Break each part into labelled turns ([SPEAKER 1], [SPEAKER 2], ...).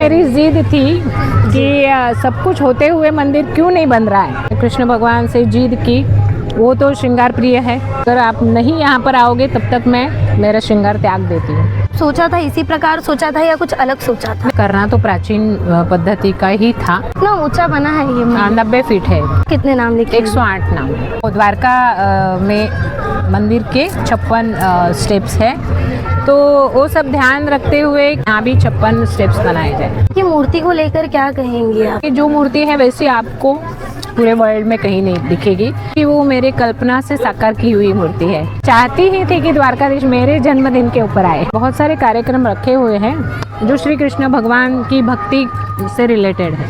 [SPEAKER 1] मेरी जिद थी कि सब कुछ होते हुए मंदिर क्यों नहीं बन रहा है। कृष्ण भगवान से जिद की, वो तो श्रृंगार प्रिय है। अगर आप नहीं यहाँ पर आओगे तब तक मैं मेरा श्रृंगार त्याग देती हूँ।
[SPEAKER 2] सोचा था इसी प्रकार सोचा था या कुछ अलग सोचा था?
[SPEAKER 1] करना तो प्राचीन पद्धति का ही था।
[SPEAKER 2] कितना ऊंचा बना है ये मंदिर?
[SPEAKER 1] 90 फीट है।
[SPEAKER 2] कितने नाम लिखे?
[SPEAKER 1] 108 नाम है। और द्वारका में मंदिर के 56 स्टेप्स है, तो वो सब ध्यान रखते हुए यहाँ भी 56 स्टेप्स बनाए जाए।
[SPEAKER 2] ये मूर्ति को लेकर क्या कहेंगे आप?
[SPEAKER 1] जो मूर्ति है वैसी आपको पूरे वर्ल्ड में कहीं नहीं दिखेगी, कि वो मेरे कल्पना से साकार की हुई मूर्ति है। चाहती ही थी कि द्वारकाधीश मेरे जन्मदिन के ऊपर आए। बहुत सारे कार्यक्रम रखे हुए हैं जो श्री कृष्ण भगवान की भक्ति से रिलेटेड है।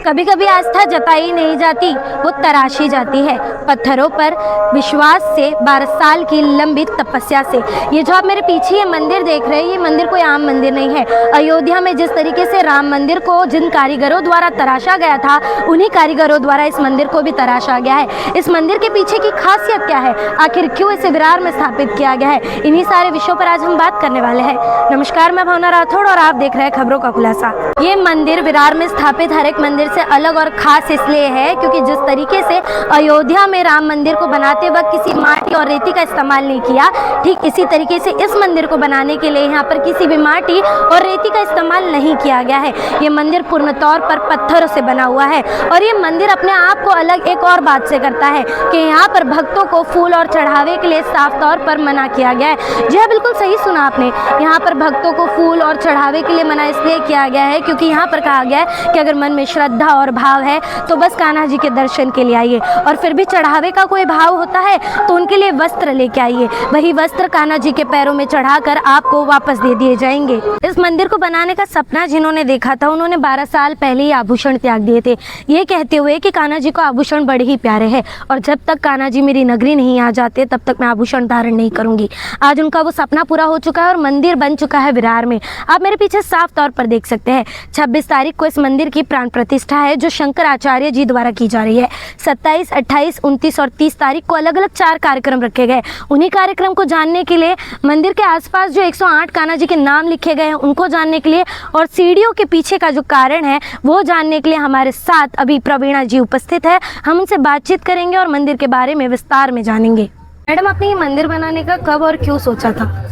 [SPEAKER 2] कभी कभी आस्था जताई नहीं जाती, वो तराशी जाती है पत्थरों पर विश्वास से, 12 साल की लंबी तपस्या से। ये जो आप मेरे पीछे ये मंदिर देख रहे हैं, ये मंदिर कोई आम मंदिर नहीं है। अयोध्या में जिस तरीके से राम मंदिर को जिन कारीगरों द्वारा तराशा गया था, उन्हीं कारीगरों द्वारा इस मंदिर को भी तराशा गया है। इस मंदिर के पीछे की खासियत क्या है, आखिर क्यों इसे विरार में स्थापित किया गया है, इन्हीं सारे विषयों पर आज हम बात करने वाले हैं। नमस्कार, मैं भावना राठौड़ और आप देख रहे हैं खबरों का खुलासा। ये मंदिर विरार में स्थापित हर एक मंदिर से अलग और खास इसलिए है क्योंकि जिस तरीके से अयोध्या में राम मंदिर को बनाते वक्त किसी माटी और रेती का इस्तेमाल नहीं किया, ठीक इसी तरीके से इस मंदिर को बनाने के लिए यहाँ पर किसी भी माटी और रेती का इस्तेमाल नहीं किया गया है। ये मंदिर पूर्ण तौर पर पत्थरों से बना हुआ है और ये मंदिर अपने आप को अलग एक और बात से करता है कि यहाँ पर भक्तों को फूल और चढ़ावे के लिए साफ तौर पर मना किया गया है। जी हाँ, बिल्कुल सही सुना आपने। यहाँ पर भक्तों को फूल और चढ़ावे के लिए मना इसलिए किया गया है क्योंकि यहाँ पर कहा गया है कि अगर मन में श्रद्धा और भाव है तो बस कान्हा जी के दर्शन के लिए आइए, और फिर भी चढ़ावे का कोई भाव होता है तो उनके लिए वस्त्र लेके आइए। वही वस्त्र कान्हा जी के पैरों में चढ़ाकर आपको वापस दे दिए जाएंगे। इस मंदिर को बनाने का सपना जिन्होंने देखा था, उन्होंने 12 साल पहले ही आभूषण त्याग दिए थे, ये कहते हुए कि कान्हा जी को आभूषण बड़े ही प्यारे हैं और जब तक कान्हा जी मेरी नगरी नहीं आ जाते तब तक मैं आभूषण धारण नहीं करूंगी। आज उनका वो सपना पूरा हो चुका है और मंदिर बन चुका है विरार में। आप मेरे पीछे साफ तौर पर देख सकते हैं। 26 तारीख को इस मंदिर की प्राण प्रतिष्ठा है जो शंकराचार्य जी द्वारा की जा रही है। 27, 28, 29 और 30 तारीख को अलग अलग 4 कार्यक्रम रखे गए। उन्हीं कार्यक्रम को जानने के लिए, मंदिर के आसपास जो 108 कान्हा जी के नाम लिखे गए हैं उनको जानने के लिए और सीढ़ियों के पीछे का जो कारण है वो जानने के लिए हमारे साथ अभी प्रवीणा जी उपस्थित है। हम उनसे बातचीत करेंगे और मंदिर के बारे में विस्तार में जानेंगे। मैडम, आपने ये मंदिर बनाने का कब और क्यों सोचा था?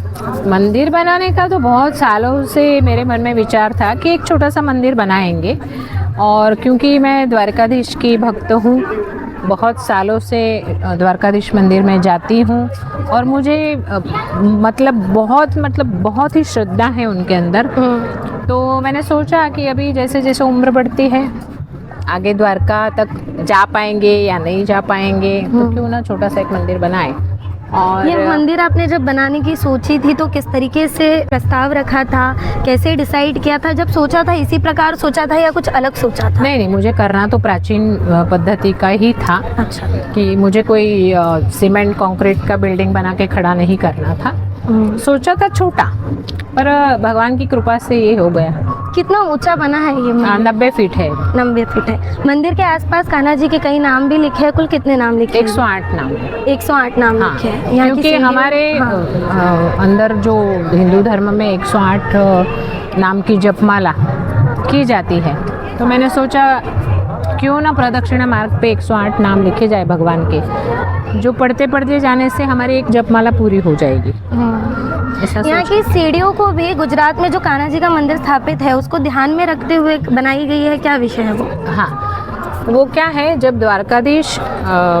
[SPEAKER 1] मंदिर बनाने का तो बहुत सालों से मेरे मन में विचार था कि एक छोटा सा मंदिर बनाएंगे, और क्योंकि मैं द्वारकाधीश की भक्त हूँ, बहुत सालों से द्वारकाधीश मंदिर में जाती हूँ और मुझे बहुत ही श्रद्धा है उनके अंदर। तो मैंने सोचा कि अभी जैसे जैसे उम्र बढ़ती है, आगे द्वारका तक जा पाएंगे या नहीं जा पाएंगे, तो क्यों ना छोटा सा एक मंदिर बनाए। और
[SPEAKER 2] ये मंदिर आपने जब बनाने की सोची थी तो किस तरीके से प्रस्ताव रखा था, कैसे डिसाइड किया था? जब सोचा था इसी प्रकार सोचा था या कुछ अलग सोचा था?
[SPEAKER 1] नहीं, मुझे करना तो प्राचीन पद्धति का ही था।
[SPEAKER 2] अच्छा।
[SPEAKER 1] कि मुझे कोई सीमेंट कंक्रीट का बिल्डिंग बना के खड़ा नहीं करना था। सोचा था छोटा, पर भगवान की कृपा से ये हो गया।
[SPEAKER 2] कितना ऊंचा बना है ये मंदिर?
[SPEAKER 1] 90 फीट है।
[SPEAKER 2] 90 फीट है। मंदिर के आसपास कान्हा जी के कई नाम भी लिखे हैं। कुल कितने नाम लिखे हैं?
[SPEAKER 1] 108 नाम।
[SPEAKER 2] 108 नाम लिखे हैं। यहाँ
[SPEAKER 1] क्योंकि हमारे अंदर जो हिंदू धर्म में 108 नाम की जपमाला की जाती है, तो मैंने सोचा क्यों ना प्रदक्षिणा मार्ग पे 108 नाम लिखे जाए भगवान के, जो पढ़ते पढ़ते जाने से हमारी एक जपमाला पूरी हो जाएगी।
[SPEAKER 2] यहाँ की सीढ़ियों को भी गुजरात में जो कान्हा जी का मंदिर स्थापित है उसको ध्यान में रखते हुए बनाई गई है। क्या विषय है वो?
[SPEAKER 1] हाँ, वो क्या है, जब द्वारकाधीश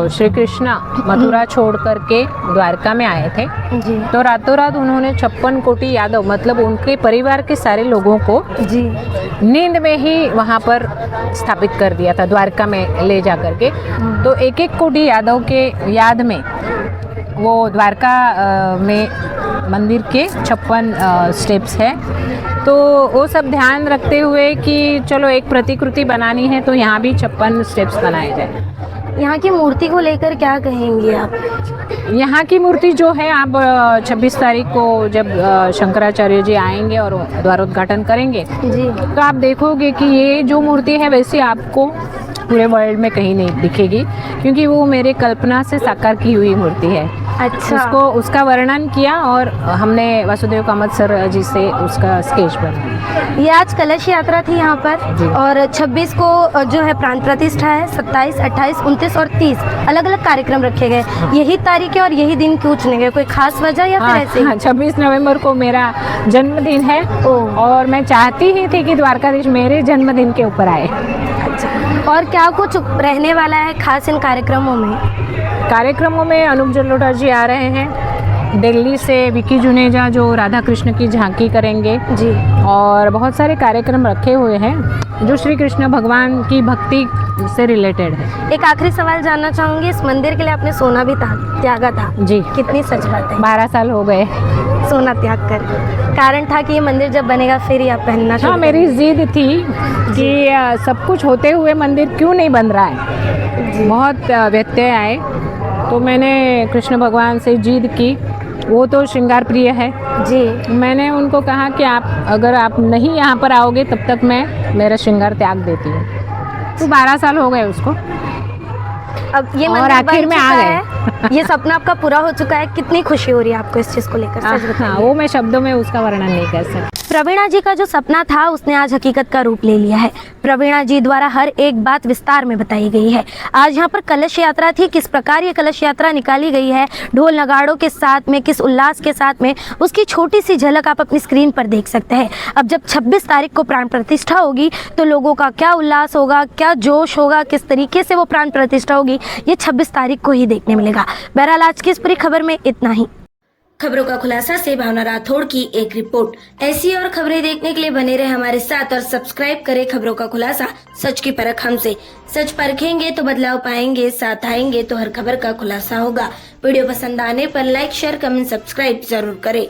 [SPEAKER 1] श्री कृष्ण मथुरा छोड़ करके द्वारका में आए थे
[SPEAKER 2] जी,
[SPEAKER 1] तो रातों रात उन्होंने 56 कोटि यादव, मतलब उनके परिवार के सारे लोगों को
[SPEAKER 2] जी,
[SPEAKER 1] नींद में ही वहाँ पर स्थापित कर दिया था, द्वारका में ले जा करके। तो एक एक कोटि यादव के याद में वो द्वारका में मंदिर के 56 स्टेप्स है। तो वो सब ध्यान रखते हुए कि चलो एक प्रतिकृति बनानी है तो यहाँ भी 56 स्टेप्स बनाए जाए।
[SPEAKER 2] यहाँ की मूर्ति को लेकर क्या कहेंगे आप?
[SPEAKER 1] यहाँ की मूर्ति जो है, आप 26 तारीख को जब शंकराचार्य जी आएंगे और द्वारोद्घाटन करेंगे
[SPEAKER 2] जी,
[SPEAKER 1] तो आप देखोगे कि ये जो मूर्ति है वैसी आपको पूरे वर्ल्ड में कहीं नहीं दिखेगी, क्योंकि वो मेरे कल्पना से साकार की हुई मूर्ति है।
[SPEAKER 2] अच्छा।
[SPEAKER 1] उसका वर्णन किया और हमने वासुदेव कामत सर जी से उसका स्केच बनाया।
[SPEAKER 2] ये आज कलश यात्रा थी यहाँ
[SPEAKER 1] जी।
[SPEAKER 2] पर और 26 को जो है प्राण प्रतिष्ठा है, 27, 28, 29 और 30 अलग अलग कार्यक्रम रखे गए। यही तारीखें और यही दिन क्यों चुने गए, कोई खास वजह या फिर ऐसे ही?
[SPEAKER 1] 26 नवंबर को मेरा जन्मदिन है और मैं चाहती ही थी कि द्वारकाधीश मेरे जन्मदिन के ऊपर आए।
[SPEAKER 2] और क्या कुछ रहने वाला है खास इन कार्यक्रमों में?
[SPEAKER 1] कार्यक्रमों में अनूप जलोटा जी आ रहे हैं, दिल्ली से विकी जुनेजा जो राधा कृष्ण की झांकी करेंगे
[SPEAKER 2] जी। और
[SPEAKER 1] बहुत सारे कार्यक्रम रखे हुए हैं जो श्री कृष्ण भगवान की भक्ति से रिलेटेड है।
[SPEAKER 2] एक आखिरी सवाल जानना चाहूँगी, इस मंदिर के लिए आपने सोना भी त्यागा था
[SPEAKER 1] जी।
[SPEAKER 2] कितनी सच बात है?
[SPEAKER 1] 12 साल हो गए
[SPEAKER 2] सोना त्याग कर। कारण था कि ये मंदिर जब बनेगा फिर ही आप पहनना शुरू
[SPEAKER 1] हाँ, मेरी जिद थी कि सब कुछ होते हुए मंदिर क्यों नहीं बन रहा है। बहुत व्यत्यय आए तो मैंने कृष्ण भगवान से जिद की, वो तो श्रृंगार प्रिय है
[SPEAKER 2] जी।
[SPEAKER 1] मैंने उनको कहा कि अगर आप नहीं यहाँ पर आओगे तब तक मैं मेरा श्रृंगार त्याग देती हूँ। तो 12 साल हो गए उसको,
[SPEAKER 2] अब ये
[SPEAKER 1] और
[SPEAKER 2] मंदिर
[SPEAKER 1] आखिर
[SPEAKER 2] बन
[SPEAKER 1] में
[SPEAKER 2] चुका
[SPEAKER 1] आ
[SPEAKER 2] है, ये सपना आपका पूरा हो चुका है। कितनी खुशी हो रही है आपको इस चीज़ को लेकर? सच
[SPEAKER 1] हाँ,
[SPEAKER 2] बताइए।
[SPEAKER 1] वो मैं शब्दों में उसका वर्णन नहीं कर सकती।
[SPEAKER 2] प्रवीणा जी का जो सपना था उसने आज हकीकत का रूप ले लिया है। प्रवीणा जी द्वारा हर एक बात विस्तार में बताई गई है। आज यहाँ पर कलश यात्रा थी, किस प्रकार ये कलश यात्रा निकाली गई है, ढोल नगाड़ों के साथ में, किस उल्लास के साथ में, उसकी छोटी सी झलक आप अपनी स्क्रीन पर देख सकते हैं। अब जब 26 तारीख को प्राण प्रतिष्ठा होगी तो लोगों का क्या उल्लास होगा, क्या जोश होगा, किस तरीके से वो प्राण प्रतिष्ठा होगी, ये 26 तारीख को ही देखने मिलेगा। बहरहाल आज की इस पूरी खबर में इतना ही। खबरों का खुलासा से भावना राठौड़ की एक रिपोर्ट। ऐसी और खबरें देखने के लिए बने रहे हमारे साथ और सब्सक्राइब करें खबरों का खुलासा, सच की परख हमसे। सच परखेंगे तो बदलाव पाएंगे, साथ आएंगे तो हर खबर का खुलासा होगा। वीडियो पसंद आने पर लाइक, शेयर, कमेंट, सब्सक्राइब जरूर करें।